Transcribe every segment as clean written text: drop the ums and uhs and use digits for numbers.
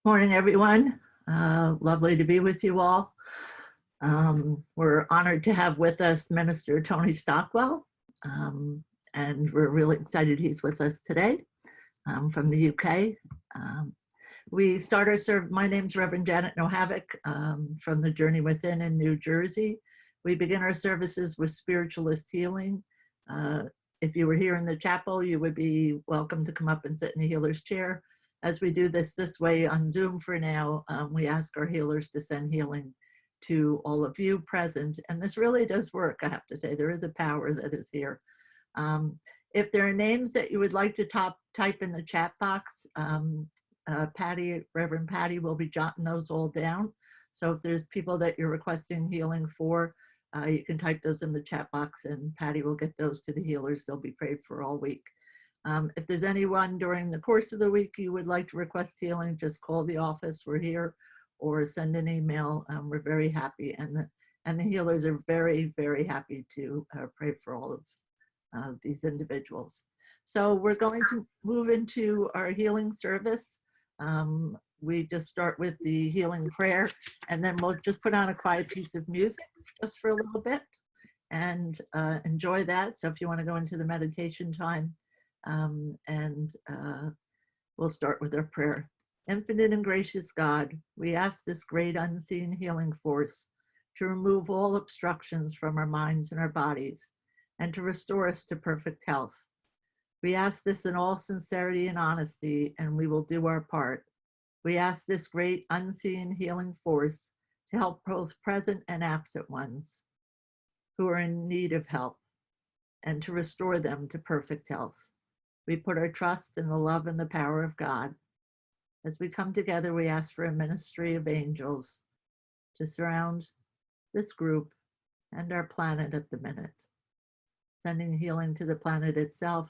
Morning, everyone. Lovely to be with you all. We're honored to have with us Minister Tony Stockwell, and we're really excited he's with us today from the UK. We start our service. My name's Reverend Janet Nohavik from the Journey Within in New Jersey. We begin our services with spiritualist healing. If you were here in the chapel, you would be welcome to come up and sit in the healer's chair. As we do this way on Zoom for now, we ask our healers to send healing to all of you present. And this really does work, I have to say. There is a power that is here. If there are names that you would like to type in the chat box, Reverend Patty will be jotting those all down. So if there's people that you're requesting healing for, you can type those in the chat box and Patty will get those to the healers. They'll be prayed for all week. If there's anyone during the course of the week you would like to request healing, just call the office. We're here, or send an email. We're very happy, and the healers are very, very happy to pray for all of these individuals. So we're going to move into our healing service. We just start with the healing prayer, and then we'll just put on a quiet piece of music just for a little bit and enjoy that. So if you want to go into the meditation time, we'll start with our prayer. Infinite and gracious God, we ask this great unseen healing force to remove all obstructions from our minds and our bodies and to restore us to perfect health. We ask this in all sincerity and honesty, and we will do our part. We ask this great unseen healing force to help both present and absent ones who are in need of help and to restore them to perfect health. We put our trust in the love and the power of God. As we come together, we ask for a ministry of angels to surround this group and our planet at the minute, sending healing to the planet itself,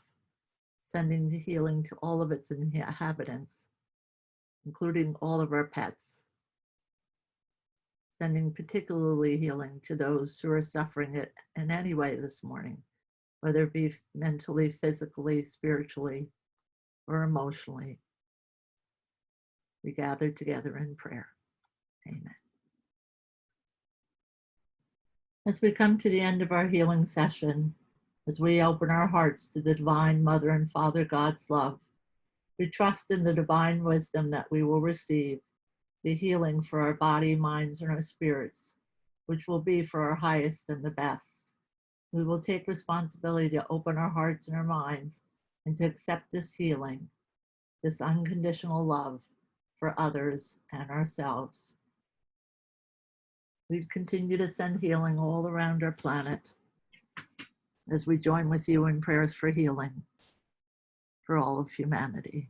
sending the healing to all of its inhabitants, including all of our pets, sending particularly healing to those who are suffering it in any way this morning, whether it be mentally, physically, spiritually, or emotionally. We gather together in prayer. Amen. As we come to the end of our healing session, as we open our hearts to the divine Mother and Father God's love, we trust in the divine wisdom that we will receive, the healing for our body, minds, and our spirits, which will be for our highest and the best. We will take responsibility to open our hearts and our minds and to accept this healing, this unconditional love for others and ourselves. We continue to send healing all around our planet as we join with you in prayers for healing for all of humanity.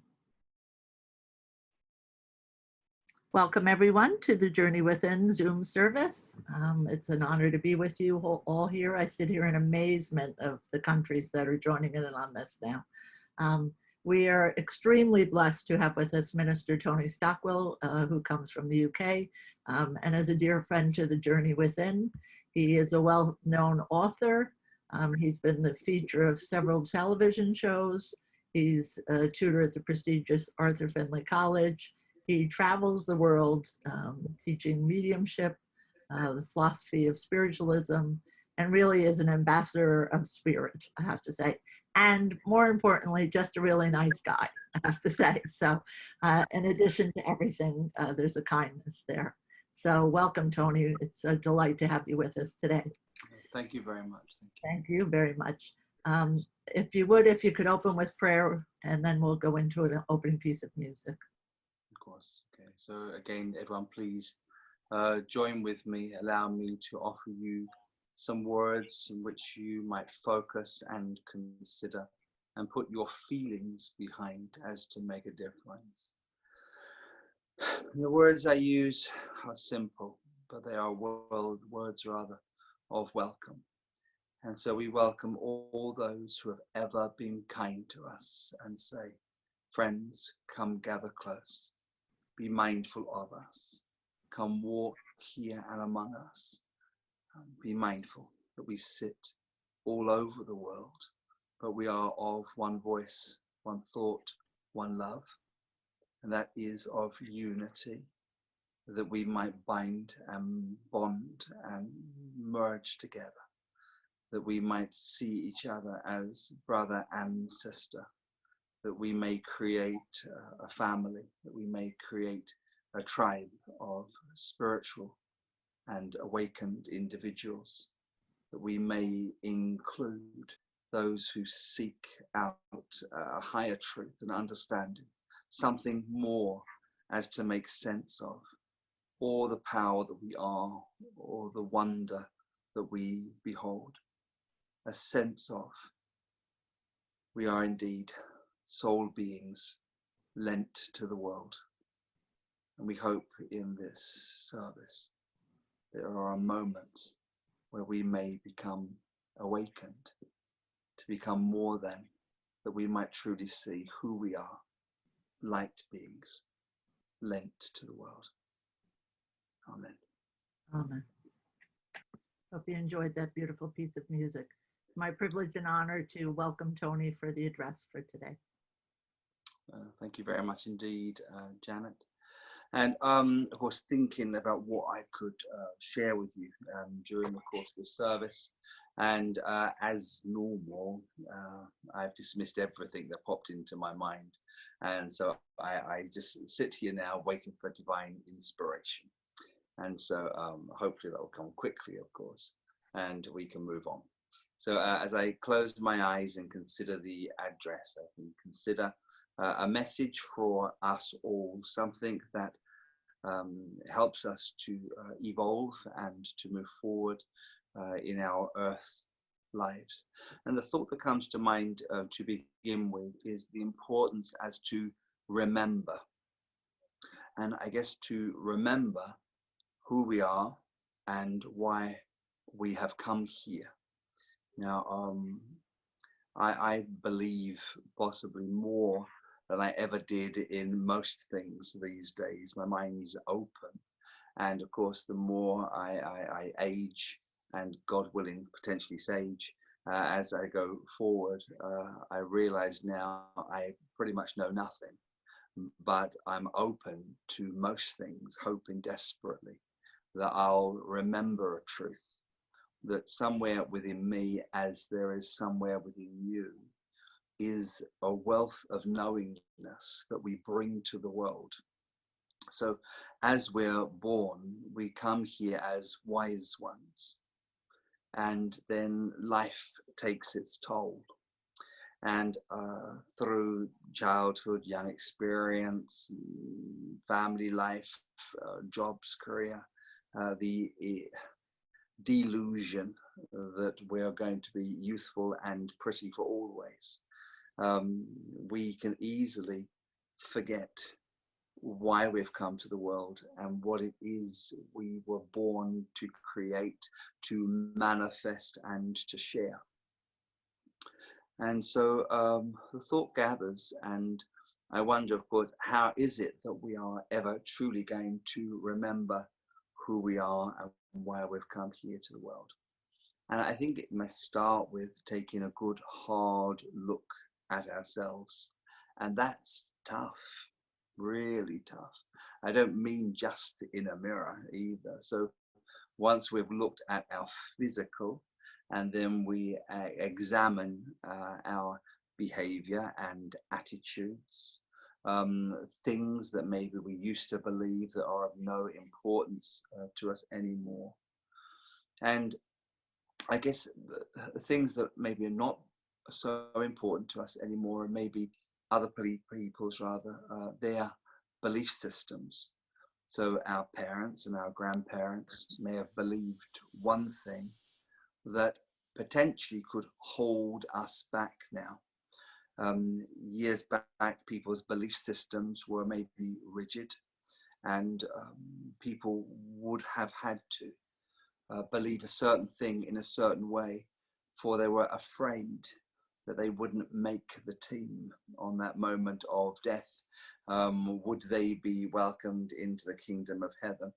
Welcome everyone to the Journey Within Zoom service. It's an honor to be with you all here. I sit here in amazement of the countries that are joining in on this now. We are extremely blessed to have with us Minister Tony Stockwell, who comes from the UK, and as a dear friend to the Journey Within. He is a well-known author. He's been the feature of several television shows. He's a tutor at the prestigious Arthur Findlay College. He travels the world teaching mediumship, the philosophy of spiritualism, and really is an ambassador of spirit, I have to say. And more importantly, just a really nice guy, I have to say. So in addition to everything, there's a kindness there. So welcome, Tony. It's a delight to have you with us today. Thank you very much. Thank you very much. If you could open with prayer, and then we'll go into an opening piece of music. Of course. Okay. So again, everyone, please join with me. Allow me to offer you some words in which you might focus and consider and put your feelings behind as to make a difference. The words I use are simple, but they are words rather of welcome. And so we welcome all those who have ever been kind to us and say, friends, come gather close. Be mindful of us. Come walk here and among us. Be mindful that we sit all over the world, but we are of one voice, one thought, one love. and that is of unity, that we might bind and bond and merge together, that we might see each other as brother and sister, that we may create a family, that we may create a tribe of spiritual and awakened individuals, that we may include those who seek out a higher truth and understanding, something more as to make sense of, or the power that we are, or the wonder that we behold, a sense of we are indeed soul beings lent to the world. And we hope in this service there are moments where we may become awakened, to become more than, that we might truly see who we are, light beings lent to the world. Amen. Amen. Hope you enjoyed that beautiful piece of music. My privilege and honor to welcome Tony for the address for today. Thank you very much indeed, Janet. And of course, thinking about what I could share with you during the course of the service. And as normal, I've dismissed everything that popped into my mind. And so I just sit here now waiting for divine inspiration. And so hopefully that will come quickly, of course, and we can move on. So as I close my eyes and consider the address, I can consider a message for us all, something that helps us to evolve and to move forward in our earth lives. And the thought that comes to mind to begin with is the importance as to remember. And I guess to remember who we are and why we have come here. Now, I believe possibly more than I ever did in most things these days. My mind is open. And of course, the more I age, and God willing, potentially sage, as I go forward, I realize now I pretty much know nothing, but I'm open to most things, hoping desperately that I'll remember a truth, that somewhere within me, as there is somewhere within you, is a wealth of knowingness that we bring to the world. So as we're born, we come here as wise ones, and then life takes its toll. And through childhood, young experience, family life, jobs, career, the delusion that we're going to be youthful and pretty for always, we can easily forget why we've come to the world and what it is we were born to create, to manifest and to share. And so the thought gathers, and I wonder, of course, how is it that we are ever truly going to remember who we are and why we've come here to the world? And I think it must start with taking a good hard look at ourselves. And that's tough, really tough. I don't mean just in a mirror either. So once we've looked at our physical, and then we examine our behavior and attitudes, things that maybe we used to believe that are of no importance to us anymore. And I guess the things that maybe are not so important to us anymore, and maybe other people's rather, their belief systems. So our parents and our grandparents may have believed one thing that potentially could hold us back now. Years back, people's belief systems were maybe rigid, and people would have had to believe a certain thing in a certain way, for they were afraid that they wouldn't make the team on that moment of death. Would they be welcomed into the kingdom of heaven?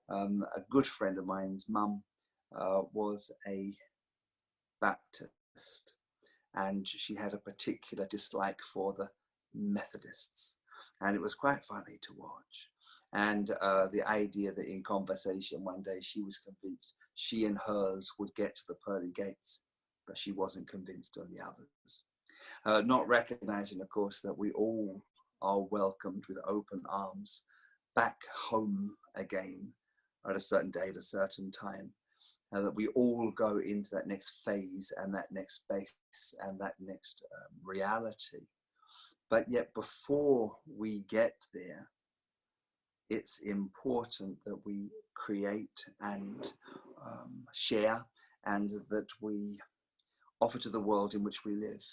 A good friend of mine's mum was a Baptist, and she had a particular dislike for the Methodists. And it was quite funny to watch. And the idea that in conversation one day she was convinced she and hers would get to the pearly gates, but she wasn't convinced on the others. Not recognizing, of course, that we all are welcomed with open arms back home again at a certain day, at a certain time. That we all go into that next phase and that next space and that next reality. But yet before we get there, it's important that we create and share, and that we offer to the world in which we live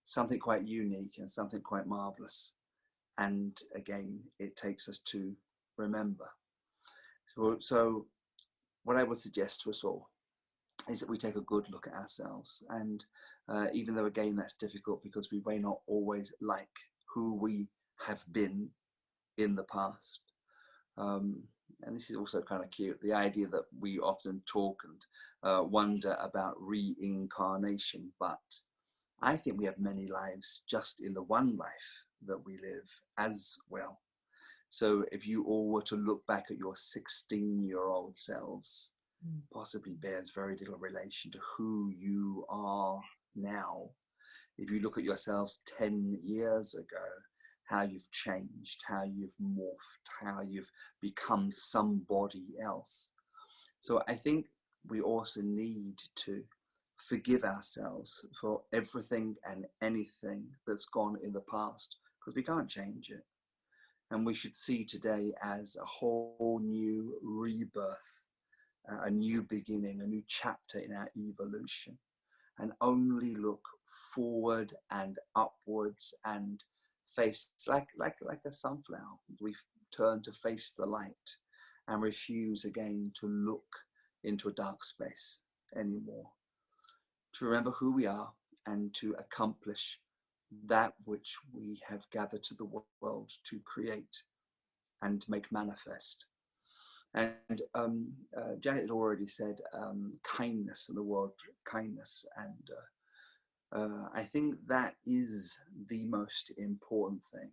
something quite unique and something quite marvelous. And again, it takes us to remember. So what I would suggest to us all is that we take a good look at ourselves. And even though, again, that's difficult because we may not always like who we have been in the past. And this is also kind of cute, the idea that we often talk and wonder about reincarnation, but I think we have many lives just in the one life that we live as well. So if you all were to look back at your 16-year-old selves, possibly bears very little relation to who you are now. If you look at yourselves 10 years ago, how you've changed, how you've morphed, how you've become somebody else. So I think we also need to forgive ourselves for everything and anything that's gone in the past, because we can't change it. And we should see today as a whole new rebirth, a new beginning, a new chapter in our evolution, and only look forward and upwards and face like a sunflower. We turn to face the light and refuse again to look into a dark space anymore. To remember who we are and to accomplish that which we have gathered to the world to create and make manifest. And Janet had already said kindness, and the word kindness, and I think that is the most important thing,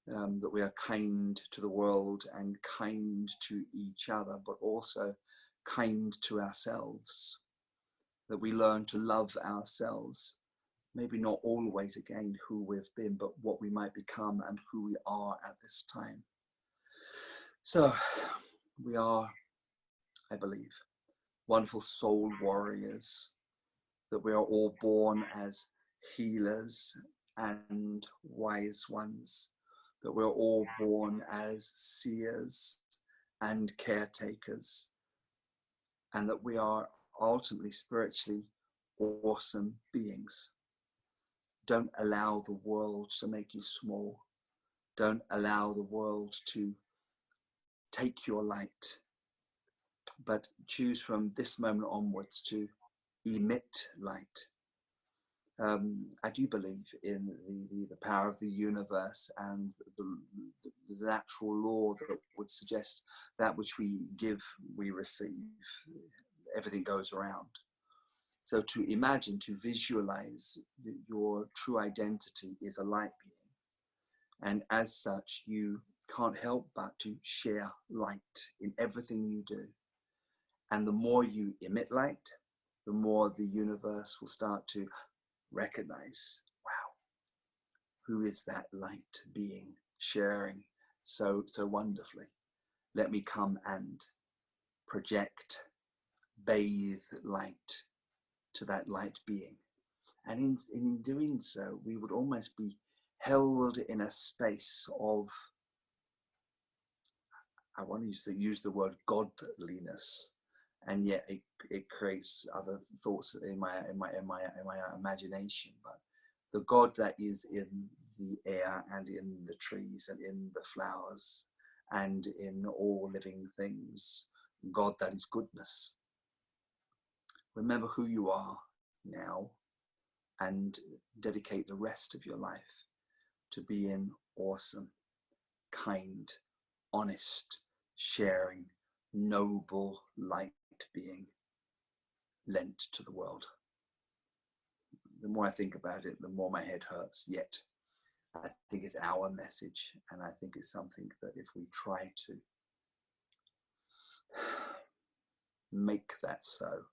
that we are kind to the world and kind to each other, but also kind to ourselves, that we learn to love ourselves, maybe not always again who we've been, but what we might become and who we are at this time. So we are, I believe, wonderful soul warriors, that we are all born as healers and wise ones, that we're all born as seers and caretakers, and that we are ultimately spiritually awesome beings. Don't allow the world to make you small. Don't allow the world to take your light, but choose from this moment onwards to emit light. I do believe in the power of the universe and the natural law that would suggest that which we give, we receive. Everything goes around. So to imagine, to visualize your true identity is a light being. And as such, you can't help but to share light in everything you do. And the more you emit light, the more the universe will start to recognize, wow, who is that light being sharing so wonderfully? Let me come and project, bathe light to that light being. And in doing so, we would almost be held in a space of, I want to use the word godliness, and yet it creates other thoughts in my imagination. But the God that is in the air and in the trees and in the flowers and in all living things, God that is goodness. Remember who you are now and dedicate the rest of your life to being awesome, kind, honest, sharing, noble light being lent to the world. The more I think about it, the more my head hurts, yet I think it's our message, and I think it's something that if we try to make that so,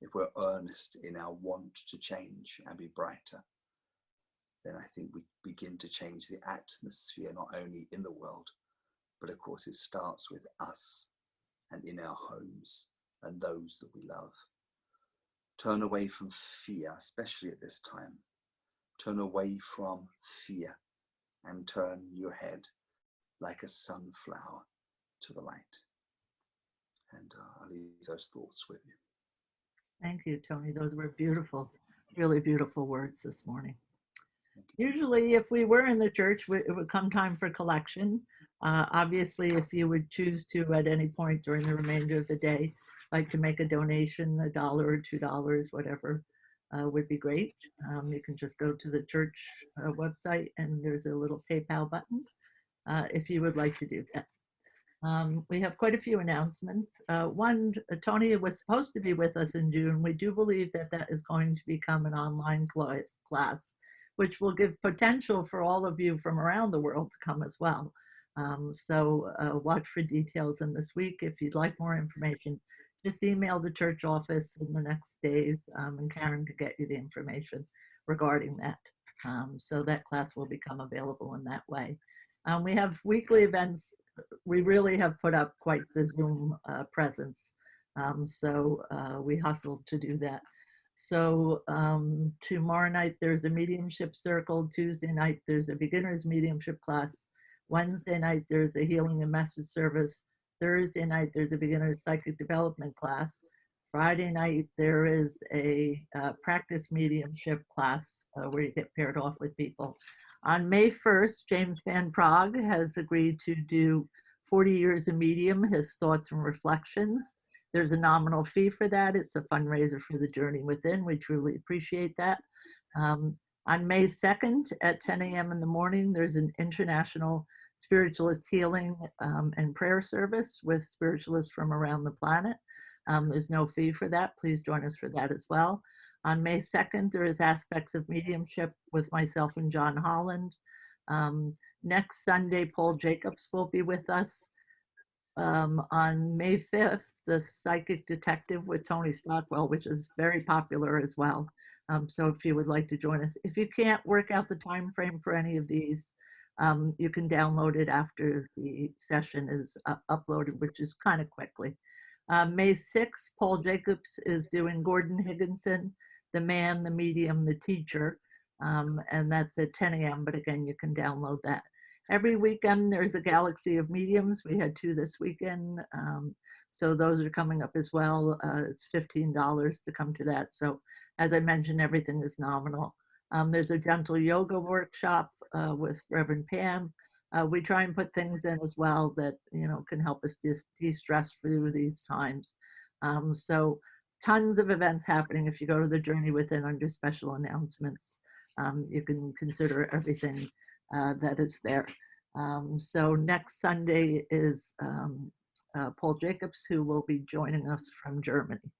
if we're earnest in our want to change and be brighter, then I think we begin to change the atmosphere, not only in the world, but of course it starts with us and in our homes and those that we love. Turn away from fear, especially at this time. Turn away from fear and turn your head like a sunflower to the light. And I'll leave those thoughts with you. Thank you, Tony. Those were beautiful, really beautiful words this morning. Usually, if we were in the church, it would come time for collection. Obviously, if you would choose to at any point during the remainder of the day, like to make a donation, $1 or $2, whatever, would be great. You can just go to the church website and there's a little PayPal button if you would like to do that. We have quite a few announcements. One, Tony was supposed to be with us in June. We do believe that that is going to become an online class, which will give potential for all of you from around the world to come as well. So watch for details in this week. If you'd like more information, just email the church office in the next days, and Karen can get you the information regarding that. So that class will become available in that way. We have weekly events. We really have put up quite the Zoom presence. So we hustled to do that. So tomorrow night, there's a mediumship circle. Tuesday night, there's a beginner's mediumship class. Wednesday night, there's a healing and message service. Thursday night, there's a beginner's psychic development class. Friday night, there is a practice mediumship class where you get paired off with people. On May 1st, James Van Prague has agreed to do 40 years a medium, his thoughts and reflections. There's a nominal fee for that. It's a fundraiser for the Journey Within. We truly appreciate that. On May 2nd at 10 a.m. in the morning, there's an International Spiritualist Healing and Prayer Service with spiritualists from around the planet. There's no fee for that. Please join us for that as well. On May 2nd, there is Aspects of Mediumship with myself and John Holland. Next Sunday, Paul Jacobs will be with us. On May 5th, the Psychic Detective with Tony Stockwell, which is very popular as well. So if you would like to join us. If you can't work out the time frame for any of these, you can download it after the session is uploaded, which is kind of quickly. May 6th, Paul Jacobs is doing Gordon Higginson, The Man, the Medium, the Teacher, and that's at 10 a.m., but again, you can download that. Every weekend, there's a Galaxy of Mediums. We had 2 this weekend, so those are coming up as well. It's $15 to come to that. So as I mentioned, everything is nominal. There's a gentle yoga workshop with Reverend Pam. We try and put things in as well that, can help us de-stress through these times. So tons of events happening. If you go to the Journey Within under special announcements, you can consider everything that is there. So next Sunday is Paul Jacobs, who will be joining us from Germany.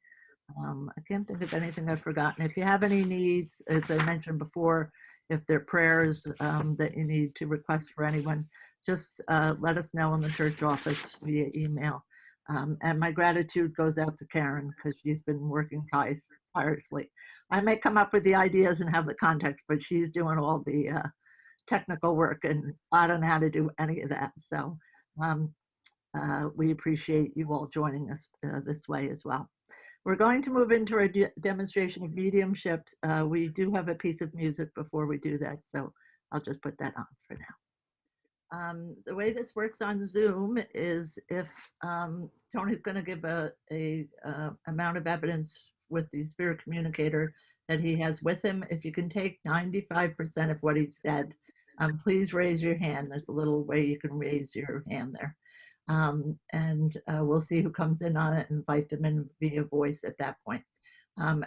I can't think of anything I've forgotten. If you have any needs, as I mentioned before, if there are prayers that you need to request for anyone, just let us know in the church office via email. And my gratitude goes out to Karen because she's been working tirelessly. I may come up with the ideas and have the context, but she's doing all the technical work, and I don't know how to do any of that. So we appreciate you all joining us this way as well. We're going to move into our demonstration of mediumship. We do have a piece of music before we do that, so I'll just put that on for now. The way this works on Zoom is if Tony's going to give a amount of evidence with the spirit communicator that he has with him. If you can take 95% of what he said, please raise your hand. There's a little way you can raise your hand there. And we'll see who comes in on it and invite them in via voice at that point.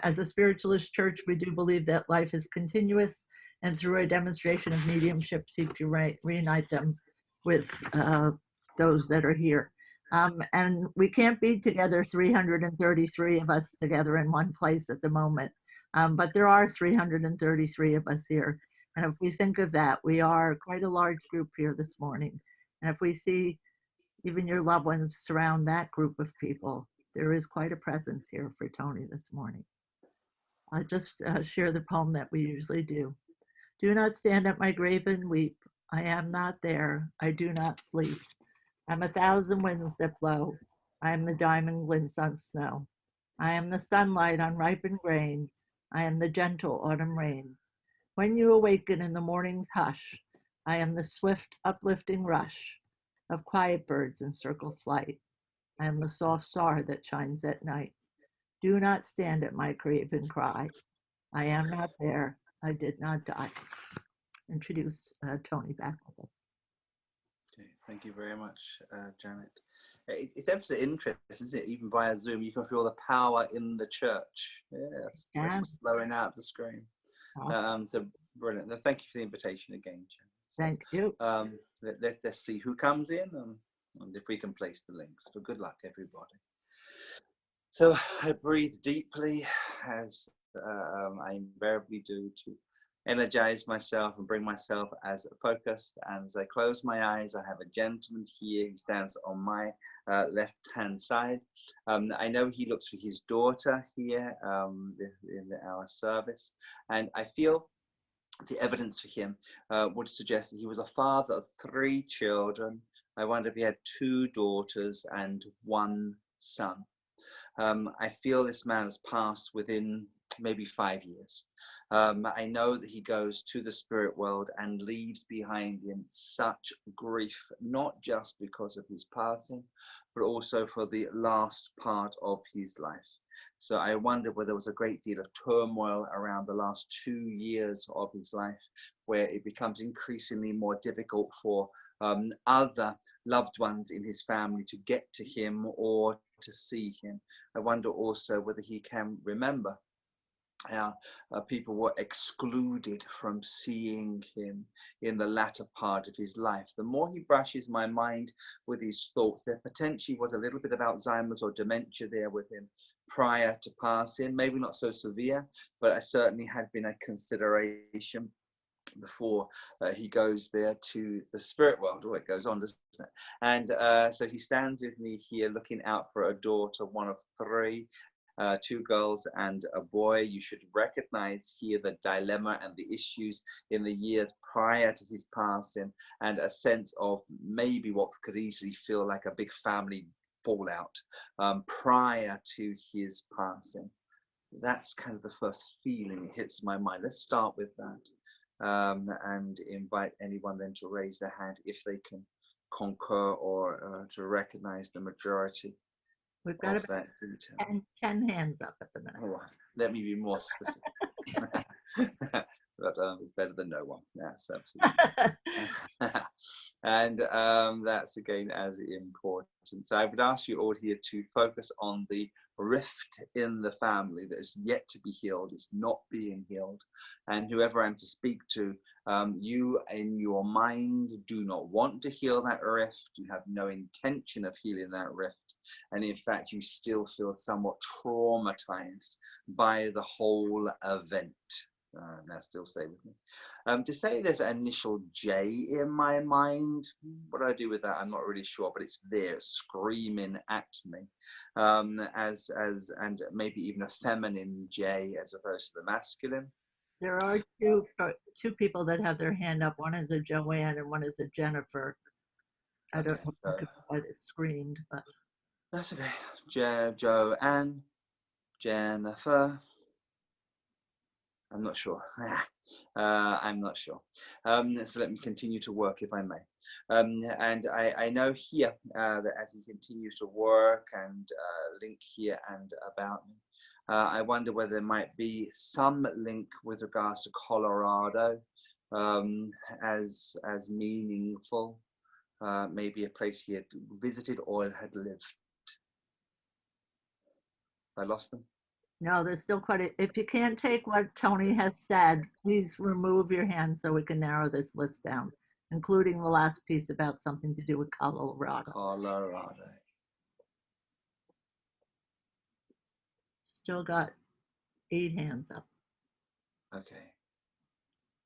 As a spiritualist church, we do believe that life is continuous, and through a demonstration of mediumship, seek to reunite them with those that are here. And we can't be together, 333 of us together in one place at the moment, but there are 333 of us here. And if we think of that, we are quite a large group here this morning. And if we see even your loved ones surround that group of people, there is quite a presence here for Tony this morning. I'll just share the poem that we usually do. Do not stand at my grave and weep. I am not there. I do not sleep. I'm 1,000 winds that blow. I am the diamond glints on snow. I am the sunlight on ripened grain. I am the gentle autumn rain. When you awaken in the morning's hush, I am the swift uplifting rush of quiet birds in circle flight. I am the soft star that shines at night. Do not stand at my grave and cry. I am not there. I did not die. Introduce Tony back with us. Okay, thank you very much, Janet. It's absolutely interesting, isn't it? Even via Zoom, you can feel the power in the church. Yes, Yeah. it's flowing out the screen. So brilliant. Thank you for the invitation again, Janet. Thank you. Let's see who comes in and if we can place the links. But good luck, everybody. So I breathe deeply, as I invariably do, to energize myself and bring myself as focused. And as I close my eyes, I have a gentleman here. He stands on my left-hand side. I know he looks for his daughter here in our service, and I feel the evidence for him would suggest that he was a father of 3 children. I wonder if he had 2 daughters and 1 son. I feel this man has passed within maybe 5 years. I know that he goes to the spirit world and leaves behind him such grief, not just because of his passing, but also for the last part of his life. So I wonder whether there was a great deal of turmoil around the last 2 years of his life, where it becomes increasingly more difficult for other loved ones in his family to get to him or to see him. I wonder also whether he can remember how people were excluded from seeing him in the latter part of his life. The more he brushes my mind with his thoughts, there potentially was a little bit of Alzheimer's or dementia there with him prior to passing, maybe not so severe, but it certainly had been a consideration before he goes there to the spirit world. Oh, it goes on, doesn't it? And so he stands with me here looking out for a daughter, one of 3, 2 girls and a boy. You should recognize here the dilemma and the issues in the years prior to his passing, and a sense of maybe what could easily feel like a big family fallout prior to his passing. That's kind of the first feeling that hits my mind. Let's start with that, and invite anyone then to raise their hand if they can concur or to recognize the majority. We've got about 10 hands up at the minute. Oh, let me be more specific. But it's better than no one. That's absolutely. And that's again as important. So I would ask you all here to focus on the rift in the family that is yet to be healed. It's not being healed. And whoever I'm to speak to, you in your mind do not want to heal that rift. You have no intention of healing that rift. And in fact, you still feel somewhat traumatized by the whole event. Now still stay with me. To say there's an initial J in my mind, what do I do with that? I'm not really sure, but it's there, screaming at me, and maybe even a feminine J as opposed to the masculine. There are two people that have their hand up. One is a Joanne and one is a Jennifer. I don't know why it screamed, but that's okay. Joanne, Jennifer. I'm not sure. I'm not sure. So let me continue to work, if I may. And I know here that as he continues to work and link here and about me, I wonder whether there might be some link with regards to Colorado as meaningful, maybe a place he had visited or had lived. I lost them. no, there's still quite a, if you can't take what Tony has said, please remove your hand so we can narrow this list down, including the last piece about something to do with Colorado. Colorado. Still got 8 hands up. Okay.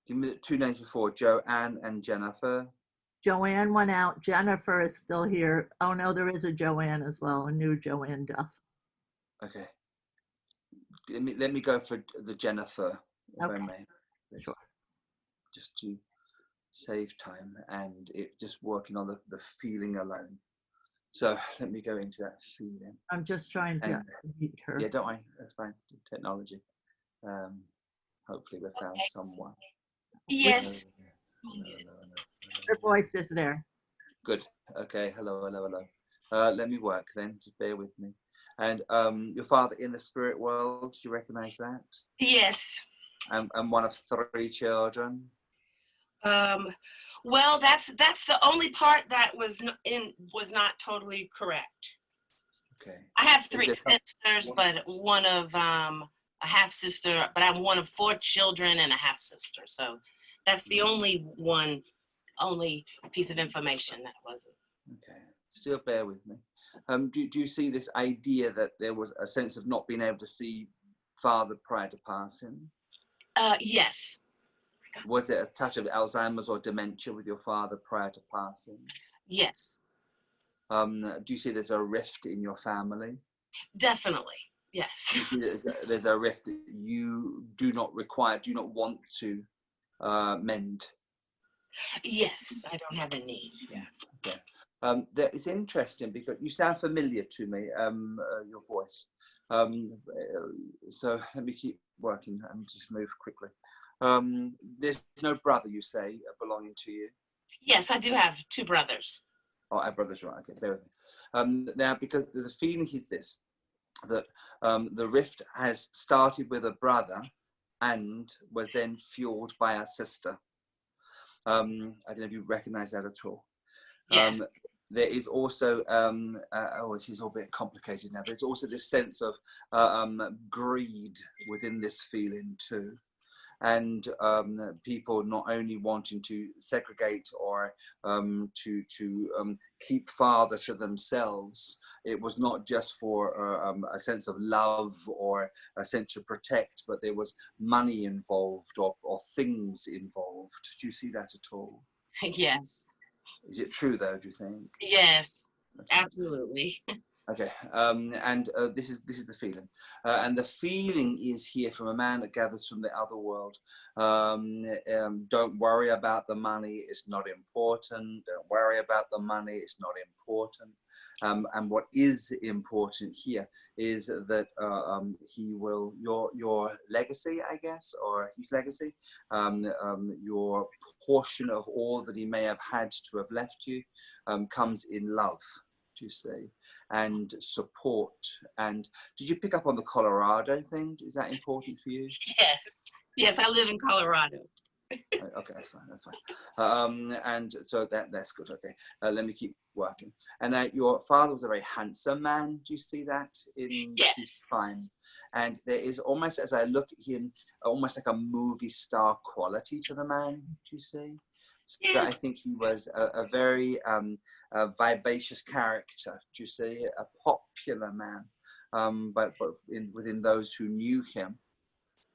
Give me the two names before, Joanne and Jennifer. Joanne went out. Jennifer is still here. Oh no, there is a Joanne as well, a new Joanne Duff. Okay. Let me go for the Jennifer, if I Okay. may. Sure. Just to save time and it just working on the feeling alone. So let me go into that feeling. I'm just trying to meet her. Yeah, don't worry. That's fine. Technology. Hopefully we found someone. Yes. Her voice is there. Good. Okay. Hello. Let me work then. Just bear with me. And your father in the spirit world, do you recognize that? Yes. And one of 3 children. Well, that's the only part that was not totally correct. Okay. I have 3 sisters, but one of a half sister. But I'm one of 4 children and a half sister. So that's the only piece of information that wasn't. Okay. Still bear with me. Do you see this idea that there was a sense of not being able to see father prior to passing? Yes. Was there a touch of Alzheimer's or dementia with your father prior to passing? Yes. Do you see there's a rift in your family? Definitely. Yes. There's a rift that you do not want to mend? Yes, I don't have a need. Yeah. Okay. That is interesting because you sound familiar to me, your voice. So let me keep working and just move quickly. There's no brother, you say, belonging to you? Yes, I do have 2 brothers. Oh, our brothers, right? Okay, bear with me. Now, because there's a feeling is this, that the rift has started with a brother and was then fueled by a sister. I don't know if you recognise that at all. Yes. There is also, this is all a bit complicated now. There's also this sense of greed within this feeling too. And people not only wanting to segregate or to keep father to themselves. It was not just for a sense of love or a sense to protect, but there was money involved or things involved. Do you see that at all? Yes. Is it true though, do you think? Yes, Okay. absolutely. Okay, and this is the feeling, and the feeling is here from a man that gathers from the other world. Don't worry about the money; it's not important. Don't worry about the money; it's not important. And what is important here is that he will your legacy, I guess, or his legacy, your portion of all that he may have had to have left you, comes in love. Do you see? And support. And did you pick up on the Colorado thing? Is that important for you? Yes, I live in Colorado. Okay, that's fine. And so that's good. Okay, let me keep working. And your father was a very handsome man. Do you see that in his prime? And there is almost, as I look at him, almost like a movie star quality to the man. Do you see? So I think he was a very vivacious character. Do you see? A popular man, but within those who knew him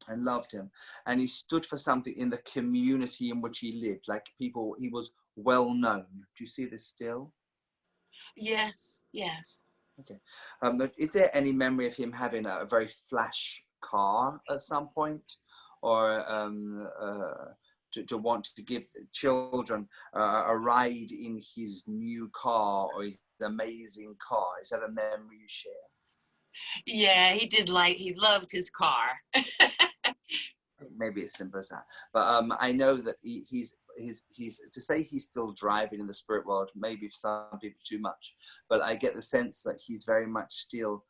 and loved him, and he stood for something in the community in which he lived. Like people, he was well known. Do you see this still? Yes. Okay. Is there any memory of him having a very flash car at some point, or to want to give children a ride in his new car or his amazing car? Is that a memory you share? Yeah, he loved his car. Maybe as simple as that. But I know that he's to say he's still driving in the spirit world, maybe for some people too much, but I get the sense that he's very much still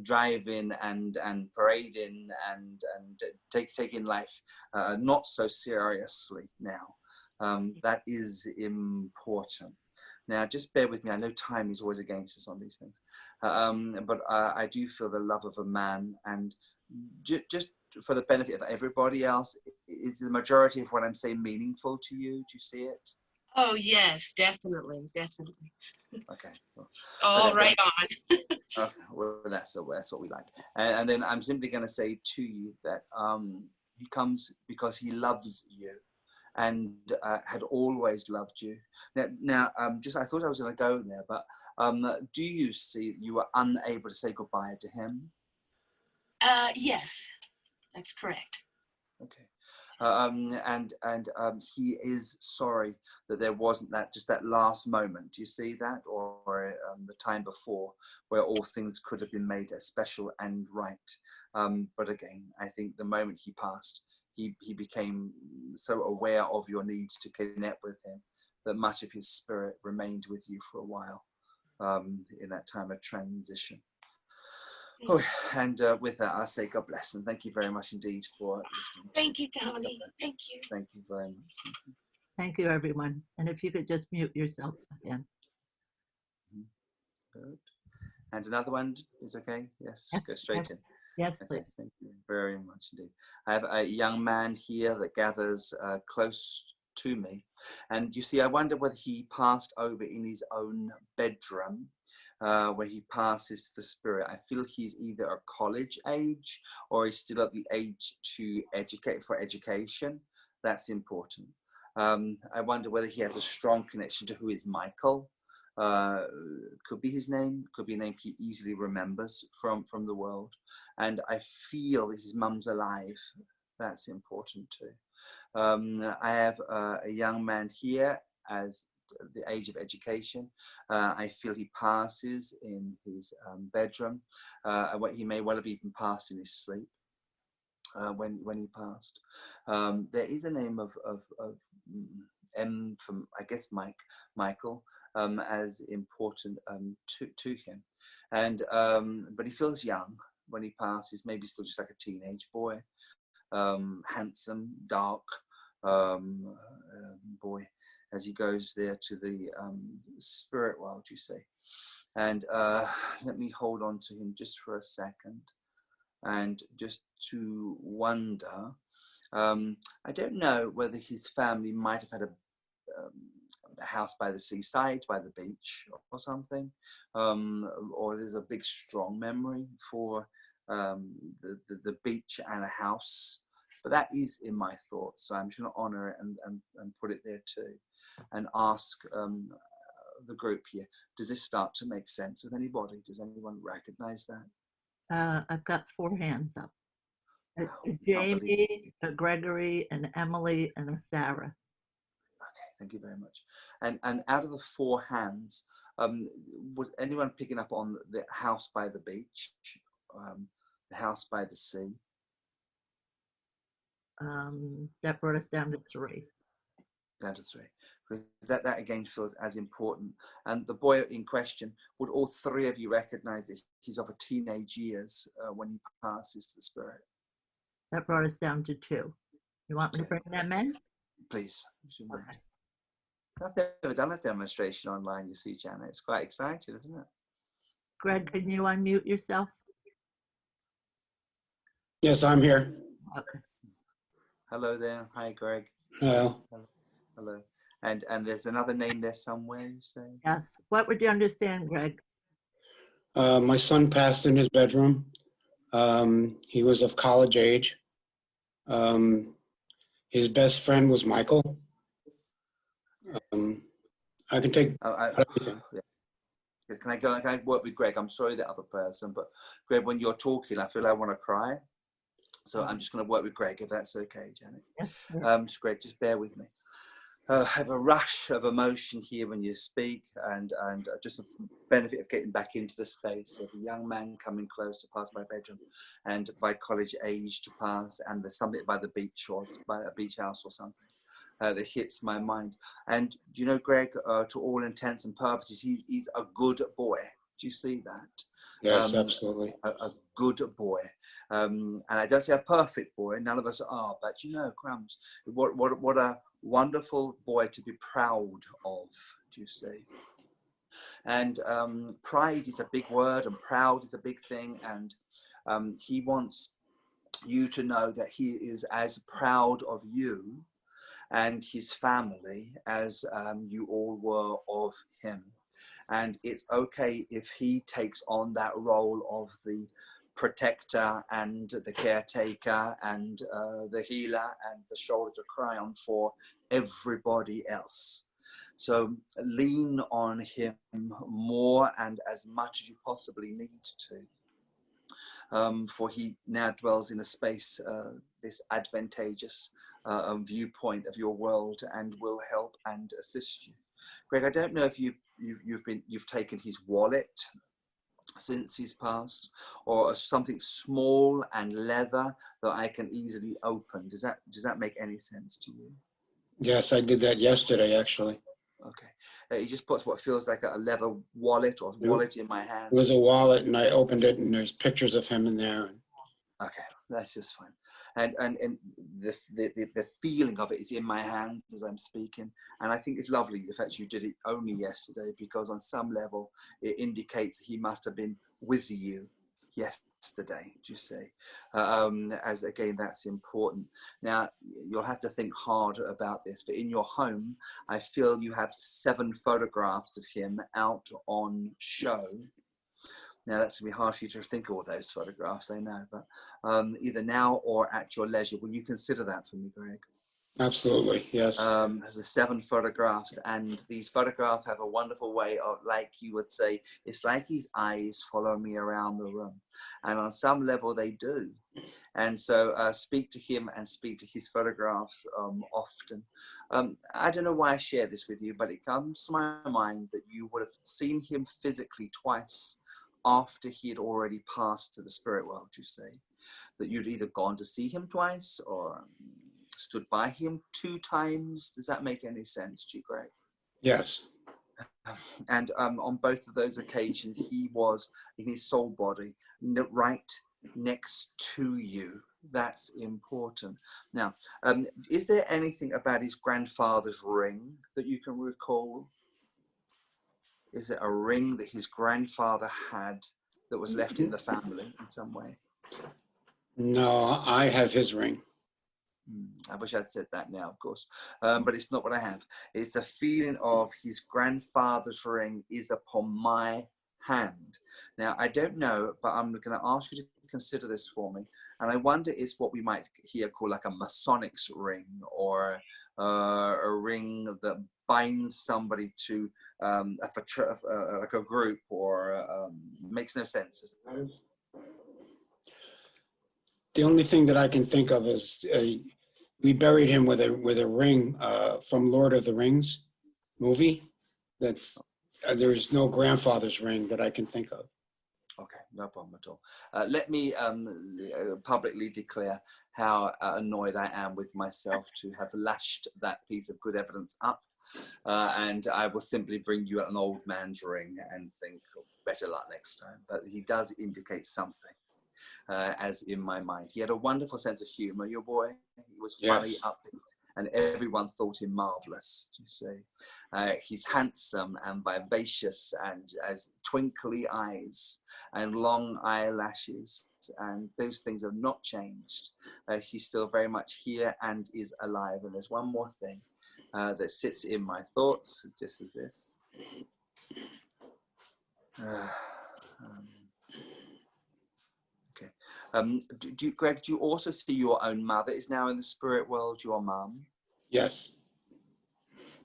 driving and parading and taking life not so seriously now. That is important. Now, just bear with me. I know time is always against us on these things, but I do feel the love of a man, and just for the benefit of everybody else, is the majority of what I'm saying meaningful to you? Do you see it? Oh yes, definitely. Okay. Well, All okay, right on. okay, well, that's what we like. And then I'm simply going to say to you that he comes because he loves you and had always loved you. Now, just I thought I was going to go there, but do you see you were unable to say goodbye to him? Yes, that's correct. Okay. He is sorry that there wasn't that last moment. Do you see that, or the time before, where all things could have been made as special and right? But again, I think the moment he passed, he became so aware of your need to connect with him that much of his spirit remained with you for a while in that time of transition. Oh, and with that, I say God bless and thank you very much indeed for listening. Thank you, Tony. Thank you. Thank you very much. Thank you, everyone. And if you could just mute yourself again. Good. And another one is okay? Yes, Yes, go straight in. Yes, please. Okay, thank you very much indeed. I have a young man here that gathers close to me. And you see, I wonder whether he passed over in his own bedroom where he passes to the spirit. I feel he's either a college age or he's still at the age to educate for education. That's important. I wonder whether he has a strong connection to who is Michael. Could be his name, could be a name he easily remembers from the world. And I feel that his mum's alive. That's important too. I have a young man here as the age of education. I feel he passes in his bedroom. He may well have even passed in his sleep when he passed. There is a name of M from, I guess, Michael, as important to him. And but he feels young when he passes, maybe still just like a teenage boy, handsome, dark boy, as he goes there to the spirit world, you see. And let me hold on to him just for a second and just to wonder, I don't know whether his family might have had a house by the seaside, by the beach or something, or there's a big strong memory for the beach and a house. But that is in my thoughts, so I'm just going to honor it and put it there too, and ask the group here, does this start to make sense with anybody? Does anyone recognize that? I've got 4 hands up. A Can't believe Jamie, a Gregory, an Emily, and a Sarah. Okay, thank you very much. And out of the 4 hands, was anyone picking up on the house by the beach, the house by the sea? That brought us down to 3. Down to 3. That again feels as important. And the boy in question, would all 3 of you recognize that he's of a teenage years when he passes to the spirit? That brought us down to 2. You want me to bring them in? Please. Okay. I've never done a demonstration online, you see, Janet. It's quite exciting, isn't it? Greg, can you unmute yourself? Yes, I'm here. Okay. Hello there. Hi, Greg. Hello. Hello. And there's another name there somewhere, you say? Yes. What would you understand, Greg? My son passed in his bedroom. He was of college age. His best friend was Michael. I can take everything. Yeah. Can I work with Greg? I'm sorry, the other person, but Greg, when you're talking, I feel I want to cry. So I'm just going to work with Greg, if that's okay, Janet. Yes. Greg, just bear with me. I have a rush of emotion here when you speak, and just a benefit of getting back into the space of a young man coming close to pass my bedroom, and by college age to pass, and there's something by the beach or by a beach house or something that hits my mind. And do you know, Greg, to all intents and purposes, he's a good boy. Do you see that? Yes, absolutely. A good boy. And I don't say a perfect boy, none of us are, but you know, crumbs, what a wonderful boy to be proud of, do you see? And pride is a big word, and proud is a big thing, and he wants you to know that he is as proud of you and his family as you all were of him. And it's okay if he takes on that role of the protector and the caretaker and the healer and the shoulder to cry on for everybody else. So lean on him more and as much as you possibly need to, for he now dwells in a space, this advantageous viewpoint of your world, and will help and assist you. Greg, I don't know if you've taken his wallet since he's passed, or something small and leather that I can easily open. Does that make any sense to you? Yes, I did that yesterday, actually. Okay. He just puts what feels like a leather wallet or wallet in my hand. It was a wallet, and I opened it, and there's pictures of him in there. Okay, that's just fine. And the feeling of it is in my hands as I'm speaking. And I think it's lovely the fact you did it only yesterday, because on some level it indicates he must have been with you yesterday, do you see? As again, that's important. Now, you'll have to think hard about this, but in your home, I feel you have 7 photographs of him out on show. Now, that's going to be hard for you to think of all those photographs, I know, but either now or at your leisure. Will you consider that for me, Greg? Absolutely, yes. The 7 photographs, and these photographs have a wonderful way of, like you would say, it's like his eyes follow me around the room. And on some level, they do. And so speak to him and speak to his photographs often. I don't know why I share this with you, but it comes to my mind that you would have seen him physically twice after he had already passed to the spirit world, you say. That you'd either gone to see him twice or stood by him 2 times. Does that make any sense to you, Greg? Yes. And on both of those occasions, he was in his soul body, right next to you. That's important. Now, is there anything about his grandfather's ring that you can recall? Is it a ring that his grandfather had that was left in the family in some way? No, I have his ring. I wish I'd said that now, of course, but it's not what I have. It's the feeling of his grandfather's ring is upon my hand. Now, I don't know, but I'm going to ask you to consider this for me. And I wonder it's what we might here call like a Masonics ring, or a ring that binds somebody to like a group, or makes no sense. The only thing that I can think of is we buried him with a ring from Lord of the Rings movie. That's there's no grandfather's ring that I can think of. Okay, no problem at all. Let me publicly declare how annoyed I am with myself to have lashed that piece of good evidence up. And I will simply bring you an old man's ring and think, better luck next time. But he does indicate something, as in my mind. He had a wonderful sense of humor, your boy. He was funny, Yes. upbeat, and everyone thought him marvelous, you see. He's handsome and vivacious, and has twinkly eyes and long eyelashes, and those things have not changed. He's still very much here and is alive. And there's one more thing that sits in my thoughts, just as this. Okay. Greg, do you also see your own mother is now in the spirit world, your mum? Yes.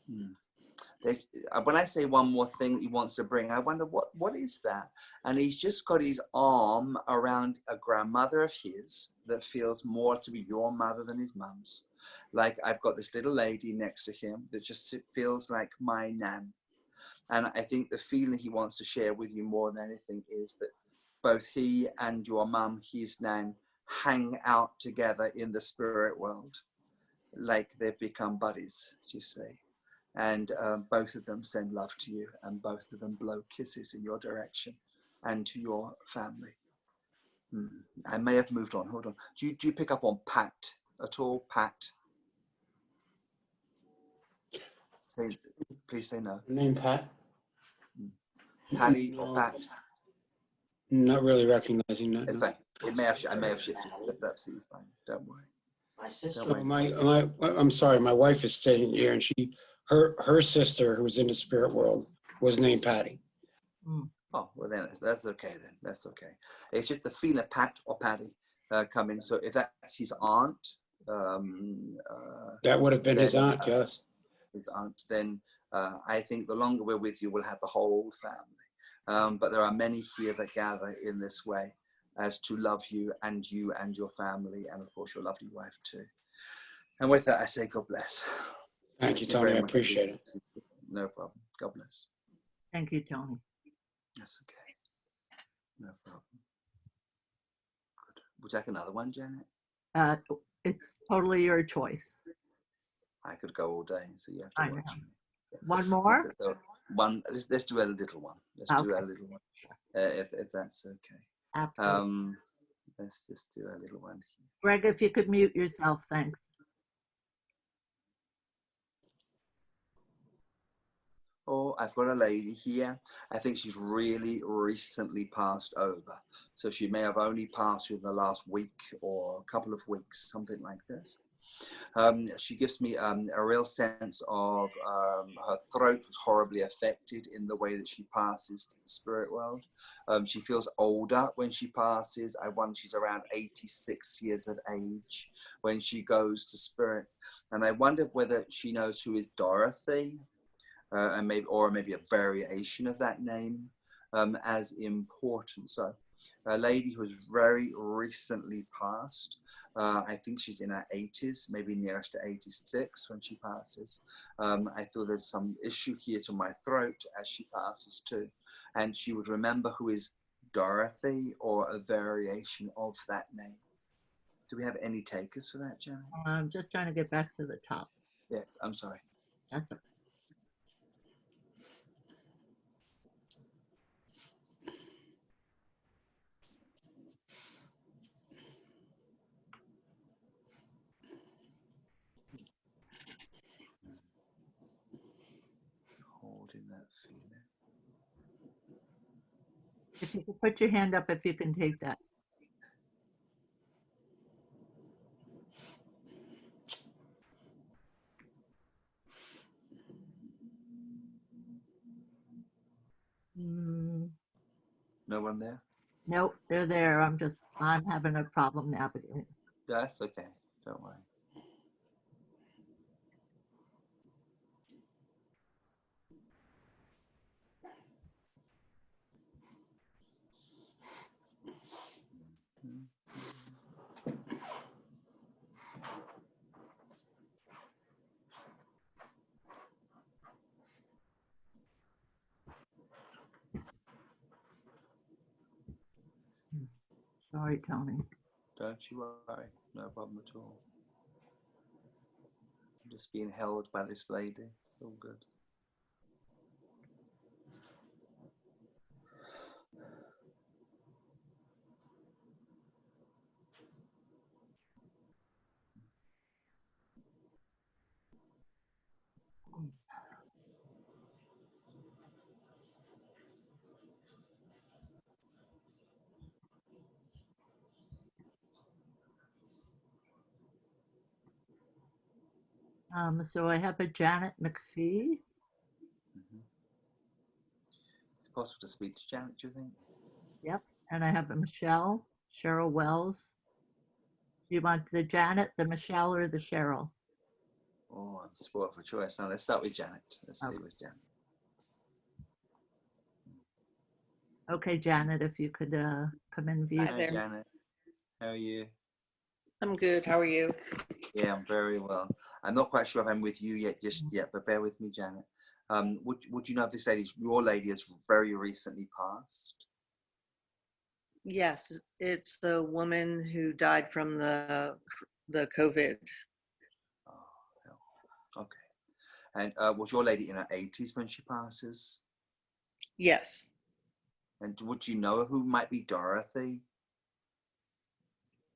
When I say one more thing he wants to bring, I wonder what is that? And he's just got his arm around a grandmother of his that feels more to be your mother than his mum's. Like, I've got this little lady next to him that just feels like my nan. And I think the feeling he wants to share with you more than anything is that both he and your mum, his nan, hang out together in the spirit world, like they've become buddies, you see. And both of them send love to you, and both of them blow kisses in your direction and to your family. I may have moved on. Hold on. Do you pick up on Pat at all? Pat? Please say no. Name Pat? Patty No. or Pat? Not really recognizing that. It's fine. I may have shifted. That's absolutely fine. Don't worry. My sister. So I'm sorry, my wife is sitting here, and her sister, who was in the spirit world, was named Patty. Oh, well then that's okay then. That's okay. It's just the feeling of Pat or Patty coming. So if that's his aunt, That would have been his then, aunt, yes. his aunt, then I think the longer we're with you, we'll have the whole family. But there are many here that gather in this way as to love you and your family, and of course your lovely wife too. And with that, I say God bless. Thank you, very Tony. I much appreciate it. No problem. God bless. Thank you, Tony. That's okay. No problem. Good. Would you like another one, Janet? It's totally your choice. I could go all day, so you have I to know. watch me. One more? So one. Let's do a little one. Let's do a Okay. little one, if that's okay. Absolutely. Let's just do a little one here. Greg, if you could mute yourself, thanks. Oh, I've got a lady here. I think she's really recently passed over. So she may have only passed within the last week or a couple of weeks, something like this. She gives me a real sense of her throat was horribly affected in the way that she passes to the spirit world. She feels older when she passes. I wonder she's around 86 years of age when she goes to spirit. And I wonder whether she knows who is Dorothy. And maybe a variation of that name as important. So a lady who has very recently passed, I think she's in her 80s, maybe nearest to 86 when she passes. I feel there's some issue here to my throat as she passes too. And she would remember who is Dorothy or a variation of that name. Do we have any takers for that, Janet? I'm just trying to get back to the top. Yes, I'm sorry. That's okay. Holding that feeling. If you could put your hand up, if you can take that. No one there? Nope, they're there. I'm having a problem navigating. That's okay. Don't worry. Sorry, Tony. Don't you worry. No problem at all. I'm just being held by this lady. It's all good. So I have a Janet McPhee. It's possible to speak to Janet, do you think? Yep. And I have a Cheryl Wells. Do you want the Janet, the Michelle, or the Cheryl? Oh, I'm spoiled for choice. Now let's start with Janet. Let's Okay. see with Janet. Okay, Janet, if you could come in view. Hi, Janet. How are you? I'm good. How are you? Yeah, I'm very well. I'm not quite sure if I'm with you just yet, but bear with me, Janet. Would you know if your lady has very recently passed? Yes, it's the woman who died from the COVID. Oh, hell. Okay. And was your lady in her 80s when she passes? Yes. And would you know who might be Dorothy?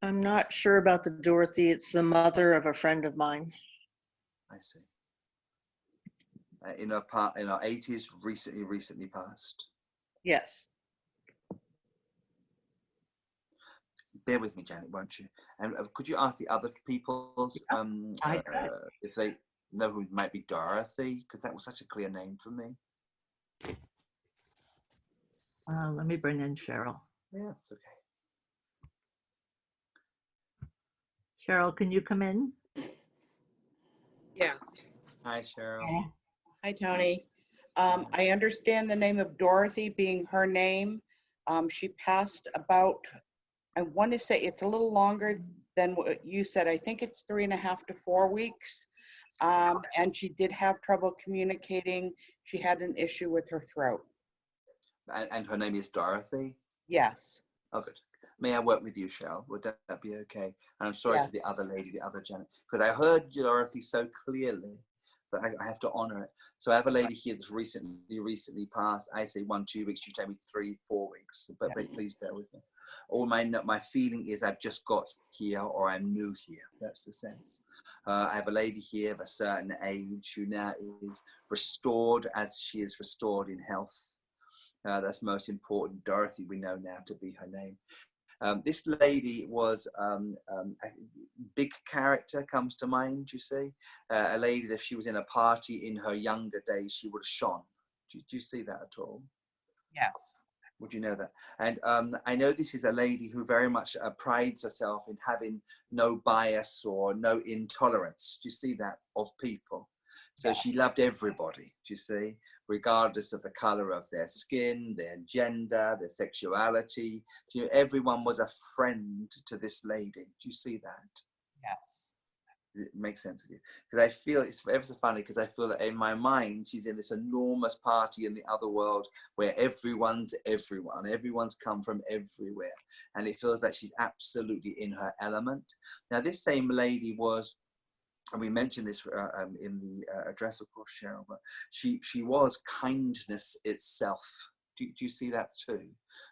I'm not sure about the Dorothy. It's the mother of a friend of mine. I see. In her 80s, recently passed. Yes. Bear with me, Janet, won't you? And could you ask the other people's if they know who might be Dorothy? Because that was such a clear name for me. Let me bring in Cheryl. Yeah, it's okay. Cheryl, can you come in? Yeah. Hi, Cheryl. Yeah. Hi, Tony. I understand the name of Dorothy being her name. She passed about, I want to say it's a little longer than what you said. I think it's 3.5 to 4 weeks. And she did have trouble communicating. She had an issue with her throat. And her name is Dorothy? Yes. Oh, good. May I work with you, Cheryl? Would that be okay? And I'm sorry Yes. to the other lady, the other Janet, because I heard Dorothy so clearly that I have to honor it. So I have a lady here that's recently passed. I say 1-2 weeks. You tell me 3-4 weeks. But please bear with me. All my feeling is I've just got here or I'm new here. That's the sense. I have a lady here of a certain age who now is restored as she is restored in health. That's most important. Dorothy, we know now to be her name. This lady was a big character comes to mind, you see. A lady that if she was in a party in her younger days, she would have shone. Do you see that at all? Yes. Would you know that? And I know this is a lady who very much prides herself in having no bias or no intolerance. Do you see that, of people? So she loved everybody, do you see, regardless of the color of their skin, their gender, their sexuality. You know, everyone was a friend to this lady. Do you see that? Yes. Does it make sense to you? Because I feel it's ever so funny, because I feel that in my mind she's in this enormous party in the other world where everyone's everyone, everyone's come from everywhere, and it feels like she's absolutely in her element. Now this same lady was, and we mentioned this in the address, of course, Cheryl, but she was kindness itself. Do you see that too?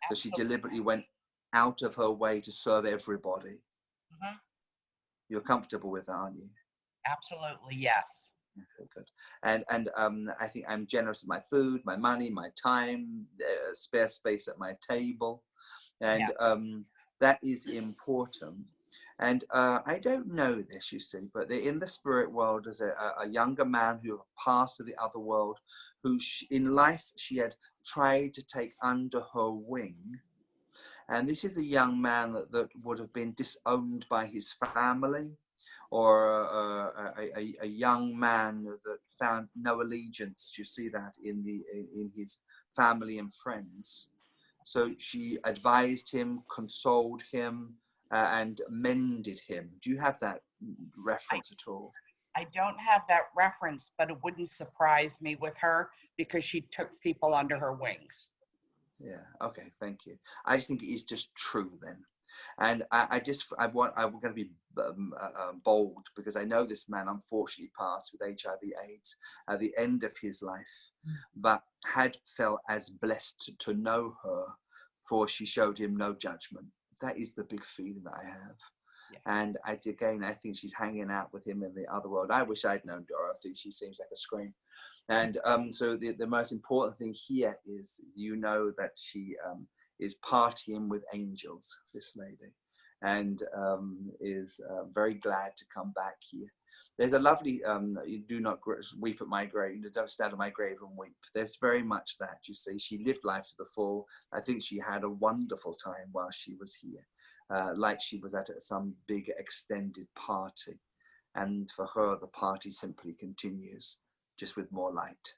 So she deliberately went out of her way to serve everybody. Mhm. You're comfortable with that, aren't you? Absolutely, yes. So good. And I think I'm generous with my food, my money, my time, spare space at my table, and that is important. And I don't know this, you see, but in the spirit world, there's a younger man who passed to the other world, who in life she had tried to take under her wing. And this is a young man that would have been disowned by his family, or a young man that found no allegiance. You see that in his family and friends. So she advised him, consoled him, and mended him. Do you have that reference at all? I don't have that reference, but it wouldn't surprise me with her because she took people under her wings. Yeah. Okay. Thank you. I just think it is just true then. And I'm going to be bold, because I know this man unfortunately passed with HIV/AIDS at the end of his life, but had felt as blessed to know her, for she showed him no judgment. That is the big feeling that I have. Yeah. And I think she's hanging out with him in the other world. I wish I'd known Dorothy. She seems like a scream. And so the most important thing here is, you know, that she is partying with angels, this lady, and is very glad to come back here. There's a lovely, you do not weep at my grave, you don't stand at my grave and weep. There's very much that, you see. She lived life to the full. I think she had a wonderful time while she was here, like she was at some big extended party. And for her, the party simply continues, just with more light.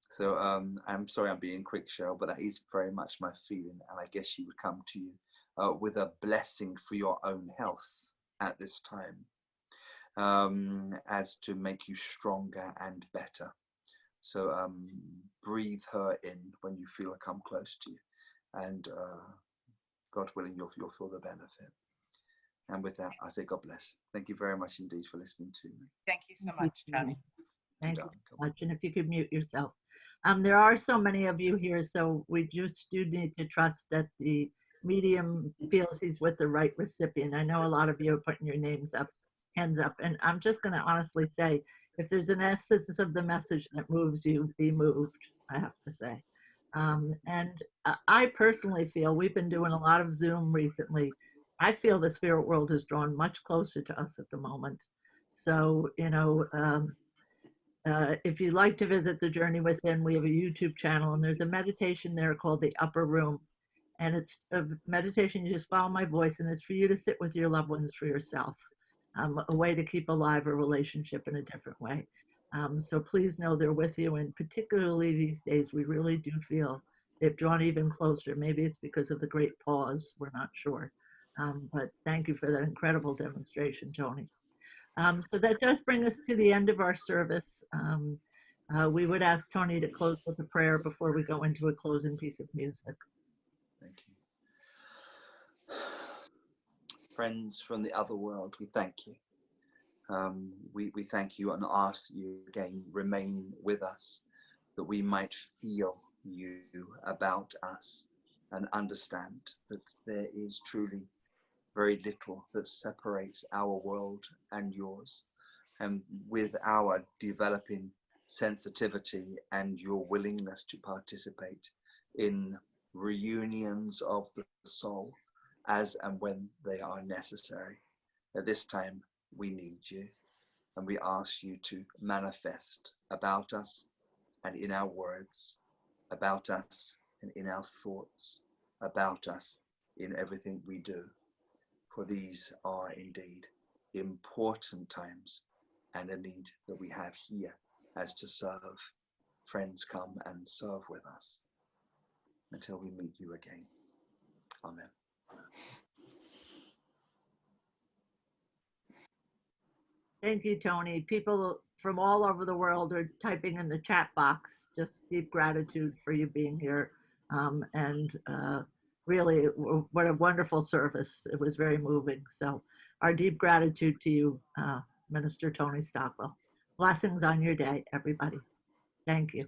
So I'm sorry I'm being quick, Cheryl, but that is very much my feeling. And I guess she would come to you with a blessing for your own health at this time, as to make you stronger and better. So breathe her in when you feel her come close to you. And God willing, you'll feel the benefit. And with that, I say God bless. Thank you very much indeed for listening to me. Thank you so much, Tony. Thank you so much. And if you could mute yourself. There are so many of you here, so we just do need to trust that the medium feels he's with the right recipient. I know a lot of you are putting your names up, hands up, and I'm just going to honestly say, if there's an essence of the message that moves you, be moved, I have to say. And I personally feel, we've been doing a lot of Zoom recently. I feel the spirit world is drawn much closer to us at the moment. So, you know, If you'd like to visit the Journey Within, we have a YouTube channel, and there's a meditation there called the Upper Room. And it's a meditation, you just follow my voice, and it's for you to sit with your loved ones for yourself, a way to keep alive a relationship in a different way. So please know they're with you, and particularly these days, we really do feel they've drawn even closer. Maybe it's because of the great pause, we're not sure. But thank you for that incredible demonstration, Tony. So that does bring us to the end of our service. We would ask Tony to close with a prayer before we go into a closing piece of music. Thank you. Friends from the other world, we thank you. We thank you and ask that you again remain with us, that we might feel you about us and understand that there is truly very little that separates our world and yours. And with our developing sensitivity and your willingness to participate in reunions of the soul as and when they are necessary, at this time we need you, and we ask you to manifest about us and in our words, about us and in our thoughts, about us in everything we do. For these are indeed important times, and a need that we have here as to serve. Friends, come and serve with us until we meet you again. Amen. Thank you, Tony. People from all over the world are typing in the chat box, just deep gratitude for you being here. And really, what a wonderful service. It was very moving. So our deep gratitude to you, Minister Tony Stockwell. Blessings on your day, everybody. Thank you.